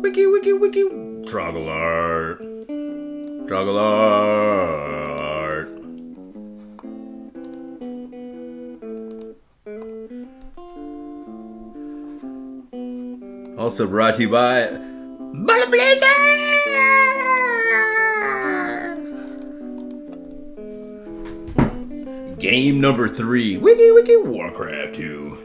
Wiki, wiki, wiki. Trog alert. Trog alert. Also brought to you by Blazers. Game number 3. Wiki, wiki, Warcraft 2.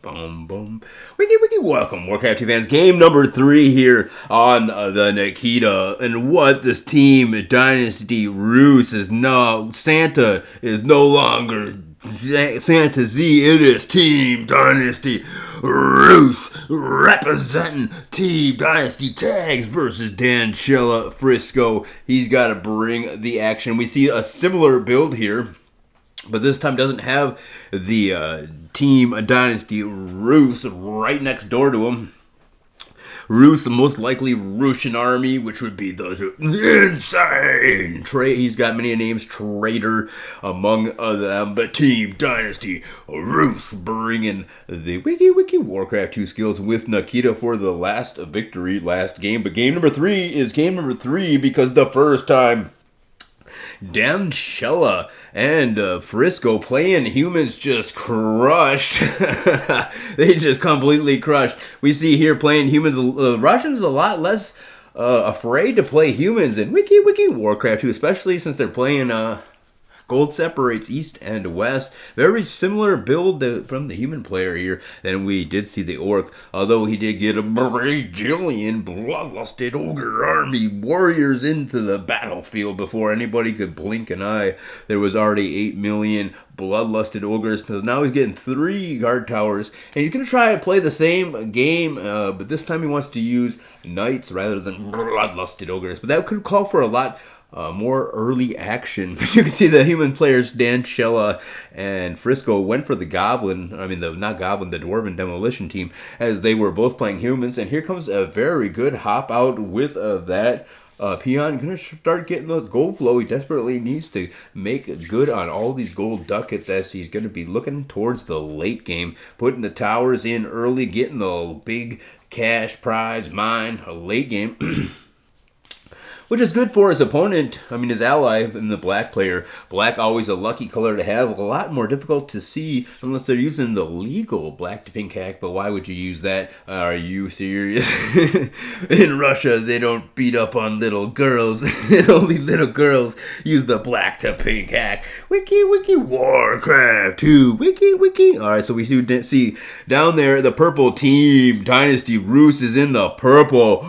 Boom, boom. Wiki, wiki, welcome, Warcraft 2 fans. Game number 3 here on the nik5et. And what this team, Dynasty Roos, is now. Santa is no longer Santa Z. It is Team Dynasty Roos representing Team Dynasty Tags versus denschella Frisko. He's got to bring the action. We see a similar build here, but this time doesn't have the Team Dynasty Roos right next door to him. Roos, the most likely Russian army, which would be the insane. He's got many names, traitor among them, but Team Dynasty Roos bringing the wiki Warcraft 2 skills with nik5et for the last victory, last game. But game number 3 is game number 3 because the first time denschella and Frisko playing humans just crushed. They just completely crushed. We see here playing humans, Russians a lot less afraid to play humans in wiki Warcraft 2, especially since they're playing gold separates east and west. Very similar build from the human player here than we did see the orc. Although he did get a bajillion bloodlusted ogre army warriors into the battlefield before anybody could blink an eye. There was already 8 million bloodlusted ogres. So now he's getting 3 guard towers. And he's going to try to play the same game, but this time he wants to use knights rather than bloodlusted ogres. But that could call for a lot more early action. You can see the human players, denschella and Frisko, went for the goblin. I mean, the dwarven demolition team, as they were both playing humans. And here comes a very good hop out with that peon. Gonna start getting the gold flow. He desperately needs to make good on all these gold ducats as he's going to be looking towards the late game, putting the towers in early, getting the big cash prize mine late game. Which is good for his opponent, his ally in the black player. Black, always a lucky color to have. A lot more difficult to see unless they're using the legal black to pink hack, but why would you use that? Are you serious? In Russia, they don't beat up on little girls. Only little girls use the black to pink hack. Wiki Warcraft 2. Wiki. Alright, so we see down there the purple team. Dynasty Roos is in the purple.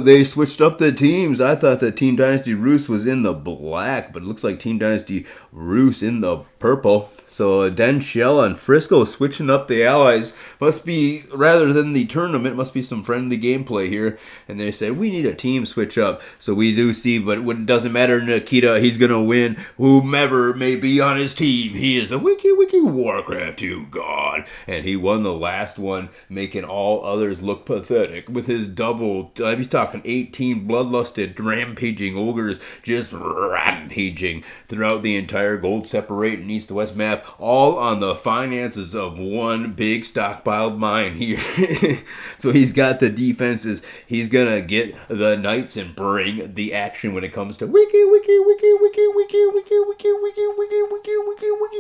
They switched up the teams. I thought that Team Dynasty Roos was in the black, but it looks like Team Dynasty Roos in the purple. So denschella and Frisko switching up the allies. Must be, rather than the tournament, must be some friendly gameplay here. And they said, we need a team switch up. So we do see, but it doesn't matter, nik5et, he's going to win. Whomever may be on his team, he is a wiki Warcraft 2 god. And he won the last one, making all others look pathetic. With his double, he's talking 18 bloodlusted, rampaging ogres, just rampaging throughout the entire gold separate and east to west map. All on the finances of one big stockpiled mine here. So he's got the defenses. He's gonna get the knights and bring the action when it comes to wiki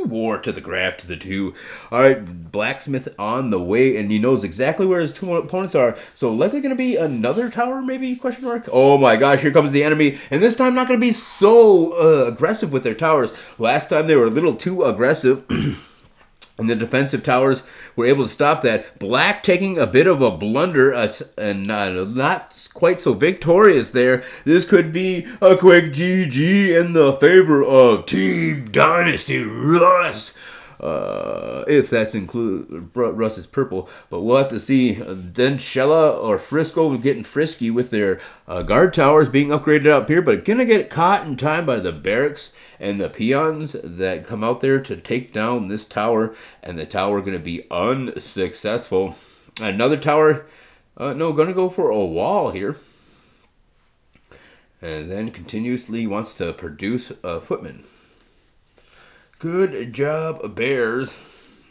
war to the graph to the 2. All right, blacksmith on the way, and he knows exactly where his 2 opponents are. So likely gonna be another tower, maybe? Question mark. Oh my gosh, here comes the enemy, and this time not gonna be so aggressive with their towers. Last time they were a little too aggressive. And the defensive towers were able to stop that. Black taking a bit of a blunder and not quite so victorious there. This could be a quick GG in the favor of Team Dynasty Roos. if that's include Russ is purple. But we'll have to see. Denschella or Frisco getting frisky with their guard towers being upgraded up here, but gonna get caught in time by the barracks and the peons that come out there to take down this tower, and the tower gonna be unsuccessful. Another tower, no, gonna go for a wall here. And then continuously wants to produce footmen. Good job, Bears.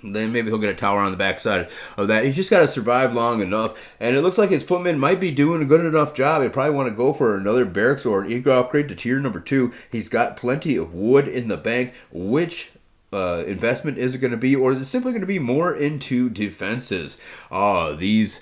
Then maybe he'll get a tower on the backside of that. He's just got to survive long enough. And it looks like his footmen might be doing a good enough job. He'd probably want to go for another barracks or an eagle upgrade to tier number 2. He's got plenty of wood in the bank. Which investment is it going to be? Or is it simply going to be more into defenses? These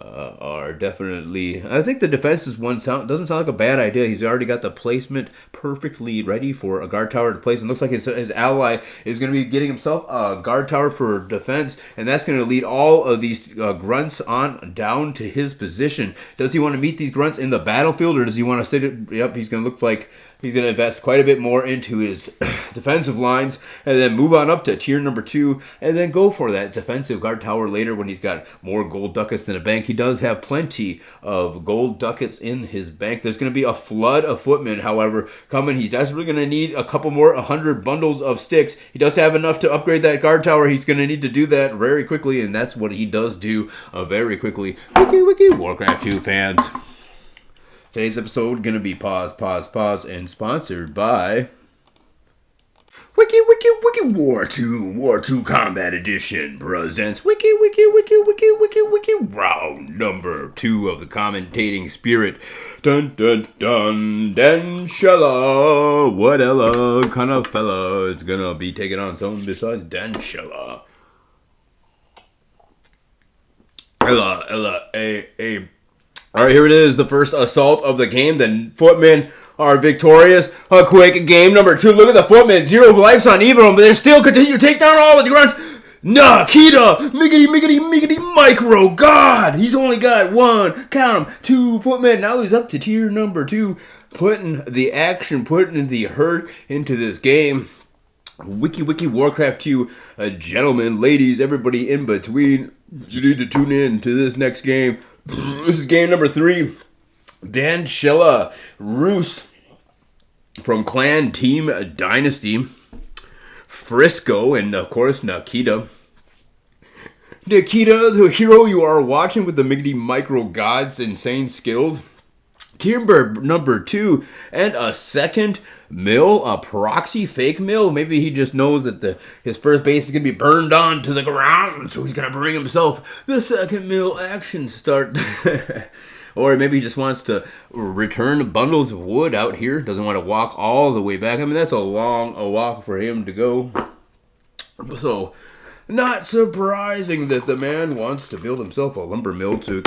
are definitely. I think the defenses one doesn't sound like a bad idea. He's already got the placement perfectly ready for a guard tower to place, and looks like his ally is going to be getting himself a guard tower for defense, and that's going to lead all of these grunts on down to his position. Does he want to meet these grunts in the battlefield, or does he want to sit? Yep, he's going to look like he's going to invest quite a bit more into his defensive lines, and then move on up to tier number 2, and then go for that defensive guard tower later when he's got more gold ducats in the bank. He does have plenty of gold ducats in his bank. There's going to be a flood of footmen, however, coming. He's desperately going to need a couple more 100 bundles of sticks. He does have enough to upgrade that guard tower. He's going to need to do that very quickly, and that's what he does do very quickly. Wiki, Warcraft 2 fans. Today's episode gonna be pause, and sponsored by Wiki War 2 Combat Edition presents Wiki round number 2 of the commentating spirit. Dun denschella. What ella kind of fella is gonna be taking on someone besides denschella? Ella, a. All right, here it is, the first assault of the game. The footmen are victorious. A quick game number 2. Look at the footmen. 0 lives on either of them, but they still continue to take down all of the grunts. nik5et, miggity, micro. God, he's only got 1, count them, 2 footmen. Now he's up to tier number 2, putting the action, putting the hurt into this game. Wiki Warcraft 2, gentlemen, ladies, everybody in between. You need to tune in to this next game. This is game number 3. denschella, Roos from Clan Team Dynasty, Frisco, and of course nik5et. nik5et, the hero you are watching with the miggity micro god's insane skills. Tier number 2, and a second mill, a proxy fake mill. Maybe he just knows that his first base is going to be burned on to the ground, so he's going to bring himself the second mill action start. Or maybe he just wants to return bundles of wood out here, doesn't want to walk all the way back. I mean, that's a long walk for him to go. So, not surprising that the man wants to build himself a lumber mill to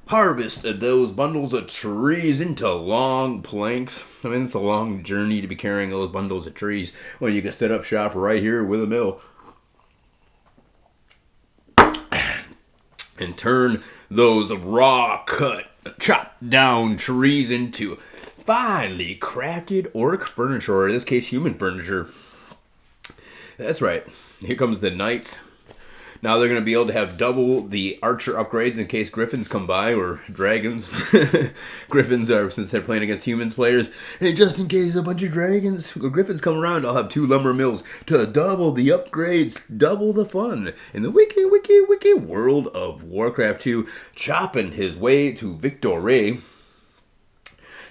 harvest those bundles of trees into long planks. I mean, it's a long journey to be carrying those bundles of trees when you can set up shop right here with a mill and turn those raw cut, chopped down trees into finely crafted orc furniture, or in this case human furniture. That's right, here comes the knights. Now they're going to be able to have double the archer upgrades in case griffins come by, or dragons. Griffins are, since they're playing against humans players. And just in case a bunch of dragons or griffins come around, I'll have 2 lumber mills to double the upgrades, double the fun in the wiki world of Warcraft 2, chopping his way to victory.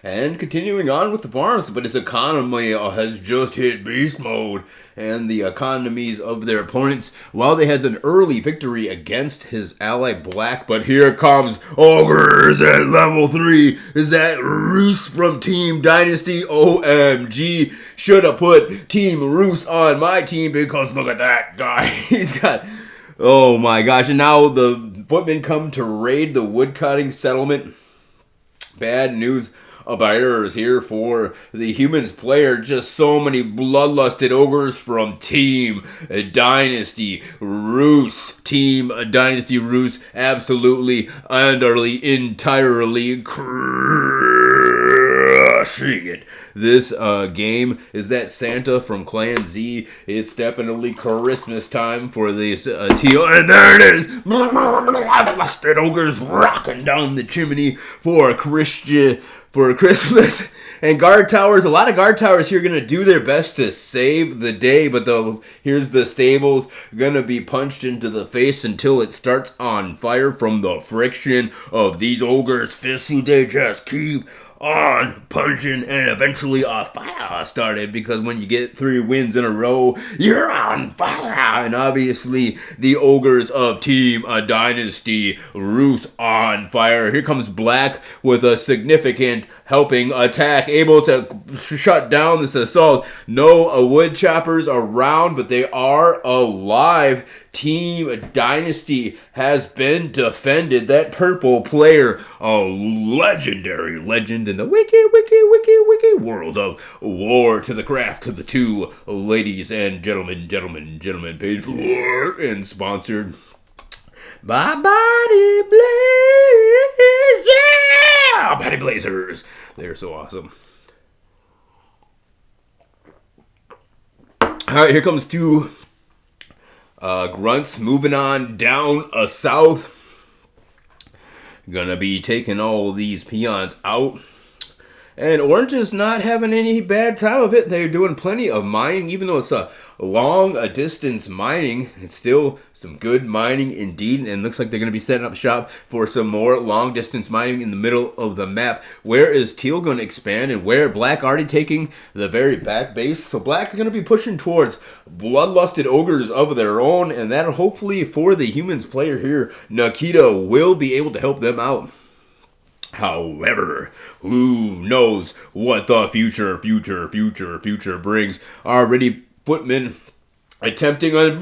And continuing on with the farms, but his economy has just hit beast mode. And the economies of their opponents, while they had an early victory against his ally Black, but here comes Ogres at level 3. Is that Roos from Team Dynasty? OMG. Should have put Team Roos on my team, because look at that guy. He's got... Oh my gosh. And now the footmen come to raid the woodcutting settlement. Bad news abiders here for the humans player. Just so many bloodlusted ogres from Team Dynasty Roos. Team Dynasty Roos absolutely, utterly, entirely crushed crushing it. This game is that Santa from Clan Z. It's definitely Christmas time for this teal. And there it is! Lusted ogres rocking down the chimney for Christmas. And guard towers, a lot of guard towers here are going to do their best to save the day, but here's the stables going to be punched into the face until it starts on fire from the friction of these ogres' fists who they just keep on punching, and eventually a fire started, because when you get 3 wins in a row, you're on fire. And obviously the ogres of Team Dynasty Roos on fire. Here comes Black with a significant helping attack, able to shut down this assault. No wood choppers around, but they are alive. Team Dynasty has been defended. That purple player, a legendary legend in the wiki world of War to the Craft to the 2, ladies and gentlemen, paid for and sponsored by Body Blaze. Yeah, Body Blazers. They're so awesome. All right, here comes 2 grunts moving on down south. Gonna be taking all these peons out. And Orange is not having any bad time of it. They're doing plenty of mining, even though it's a long distance mining. It's still some good mining indeed, and looks like they're going to be setting up shop for some more long distance mining in the middle of the map. Where is Teal going to expand, and where Black already taking the very back base? So Black are going to be pushing towards bloodlusted ogres of their own, and that hopefully for the humans player here, nik5et will be able to help them out. However, who knows what the future brings? Already footmen attempting on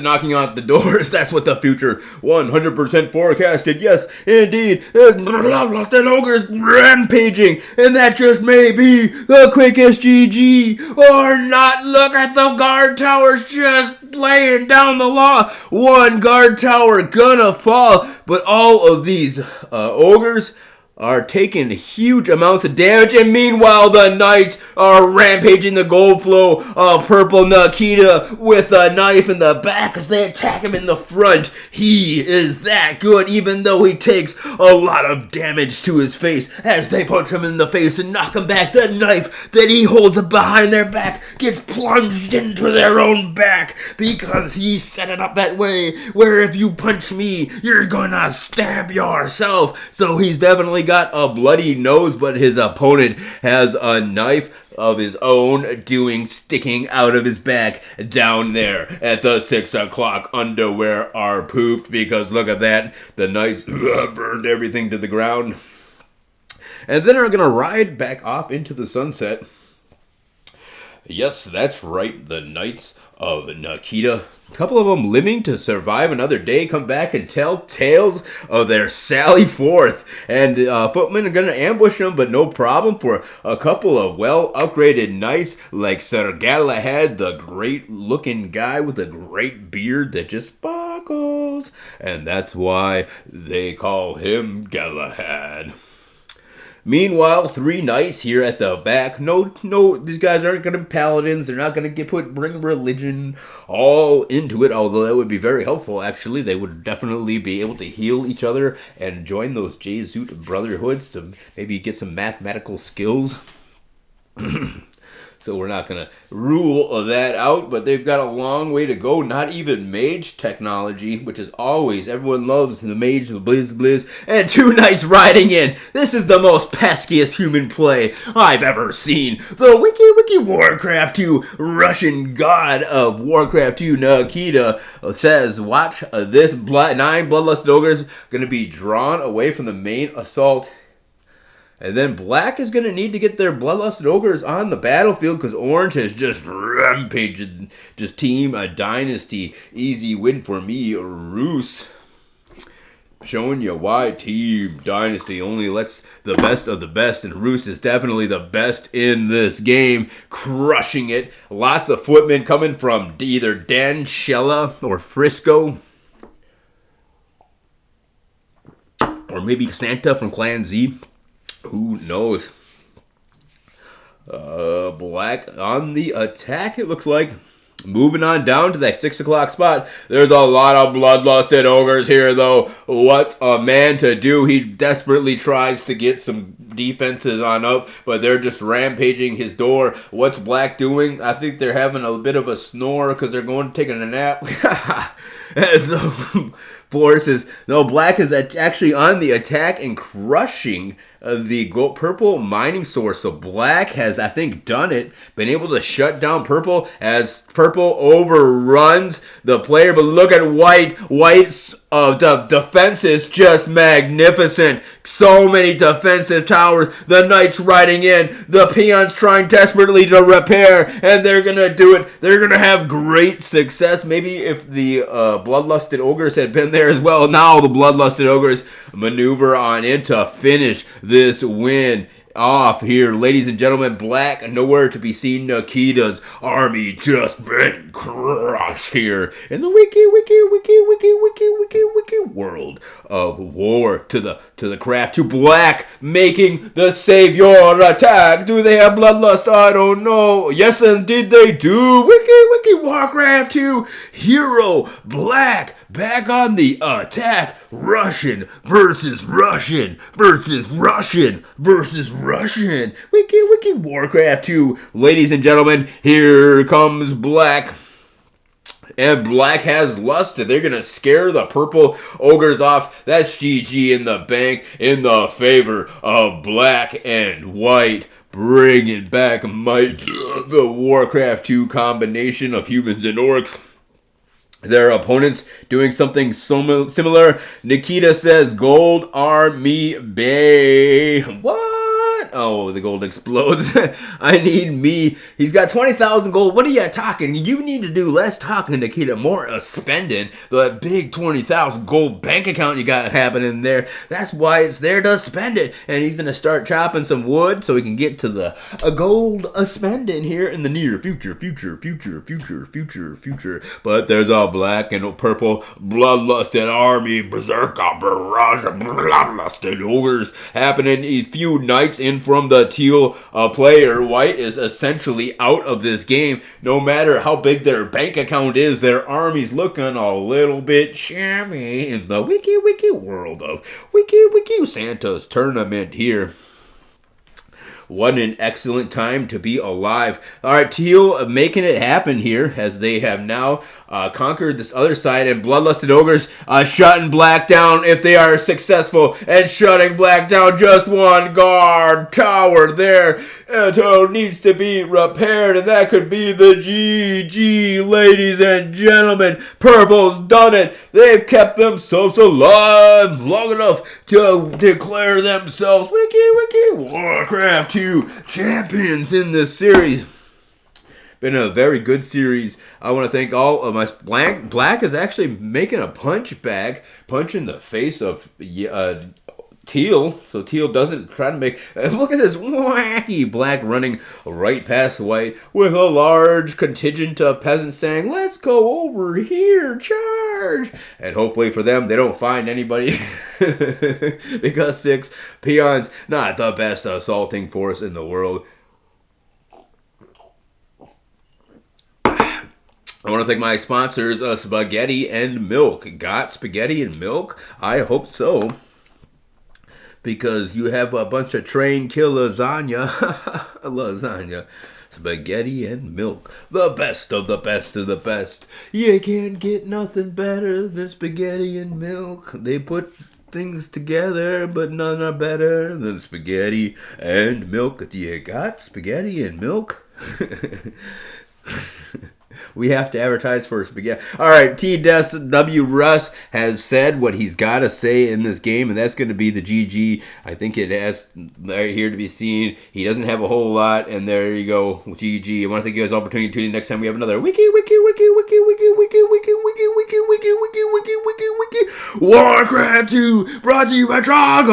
knocking out the doors. That's what the future 100% forecasted. Yes, indeed. Lusted ogres rampaging. And that just may be the quickest GG. Or not. Look at the guard towers just laying down the law. 1 guard tower gonna fall. But all of these ogres are taking huge amounts of damage, and meanwhile the knights are rampaging the gold flow of purple nik5et with a knife in the back as they attack him in the front. He is that good, even though he takes a lot of damage to his face as they punch him in the face and knock him back. The knife that he holds behind their back gets plunged into their own back because he set it up that way where if you punch me, you're gonna stab yourself. So he's definitely got a bloody nose, but his opponent has a knife of his own sticking out of his back down there at the 6 o'clock. Underwear are pooped because look at that. The knights burned everything to the ground. And then are going to ride back off into the sunset. Yes, that's right. The Knights of nik5et. A couple of them living to survive another day, come back and tell tales of their sally forth. And footmen are going to ambush them, but no problem for a couple of well-upgraded knights like Sir Galahad, the great-looking guy with a great beard that just sparkles. And that's why they call him Galahad. Meanwhile, 3 knights here at the back. No, these guys aren't going to be paladins. They're not going to bring religion all into it, although that would be very helpful, actually. They would definitely be able to heal each other and join those Jesuit brotherhoods to maybe get some mathematical skills. So we're not going to rule that out, but they've got a long way to go. Not even mage technology, which is always, everyone loves the mage, the blizz, and 2 knights riding in. This is the most peskiest human play I've ever seen. The wiki Warcraft 2 Russian god of Warcraft 2 nik5et says, watch this 9 bloodlusted ogres going to be drawn away from the main assault. And then Black is going to need to get their bloodlusted ogres on the battlefield because Orange has just rampaged. Just Team Dynasty. Easy win for me, Roos. Showing you why Team Dynasty only lets the best of the best. And Roos is definitely the best in this game. Crushing it. Lots of footmen coming from either denschella or Frisko. Or maybe Santa from Clan Z. Who knows? Black on the attack, it looks like. Moving on down to that 6 o'clock spot. There's a lot of bloodlusted ogres here, though. What's a man to do? He desperately tries to get some defenses on up, but they're just rampaging his door. What's Black doing? I think they're having a bit of a snore because they're going to take a nap. As the forces. No, Black is actually on the attack and crushing the purple mining source. So Black has, I think, done it, been able to shut down purple as purple overruns the player. But look at white. White's the defense is just magnificent. So many defensive towers. The knights riding in. The peons trying desperately to repair. And they're going to do it. They're going to have great success. Maybe if the bloodlusted ogres had been there as well. Now the bloodlusted ogres maneuver on in to finish this win off here. Ladies and gentlemen, Black nowhere to be seen. Nikita's army just been crushed here in the wiki world of war to the craft. To Black making the savior attack. Do they have bloodlust? I don't know. Yes, indeed they do. Wiki Warcraft 2 hero Black back on the attack. Russian versus Russian versus Russian versus Russian. Wiki Warcraft 2. Ladies and gentlemen, here comes Black. And Black has lust. They're going to scare the purple ogres off. That's GG in the bank in the favor of Black and White. Bringing back might the Warcraft 2 combination of humans and orcs. Their opponents doing something similar. Nikita says, Gold Army Bay. What? Oh, the gold explodes. I need me. He's got 20,000 gold. What are you talking? You need to do less talking, Nikita. More spending. That big 20,000 gold bank account you got happening there. That's why it's there to spend it. And he's going to start chopping some wood so he can get to the gold spending here in the near future. But there's a Black and purple bloodlusted army. Berserker barrage of bloodlusted ogres happening. A few knights in from the teal player. White is essentially out of this game. No matter how big their bank account is, their army's looking a little bit shabby in the wiki world of wiki Santa's tournament here. What an excellent time to be alive. All right, Teal making it happen here as they have now conquered this other side, and bloodlusted ogres shutting Black down if they are successful, and shutting Black down. Just one guard tower there. It needs to be repaired, and that could be the GG, ladies and gentlemen. Purple's done it. They've kept themselves alive long enough to declare themselves wiki Warcraft 2 champions in this series. Been a very good series. I want to thank all of my Black is actually making a punch in the face of Teal, so Teal doesn't try to make. Look at this wacky Black running right past White with a large contingent of peasants saying, "Let's go over here, charge!" And hopefully for them, they don't find anybody because 6 peons, not the best assaulting force in the world. I want to thank my sponsors, Spaghetti and Milk. Got spaghetti and milk? I hope so. Because you have a bunch of train kill lasagna. Lasagna. Spaghetti and milk. The best of the best of the best. You can't get nothing better than spaghetti and milk. They put things together, but none are better than spaghetti and milk. Do you got spaghetti and milk? We have to advertise for spaghetti. All right, TW Russ has said what he's got to say in this game, and that's going to be the GG. I think it has right here to be seen. He doesn't have a whole lot, and there you go, GG. I want to thank you guys all for tuning in. Next time we have another Warcraft 2 brought to you by Trog.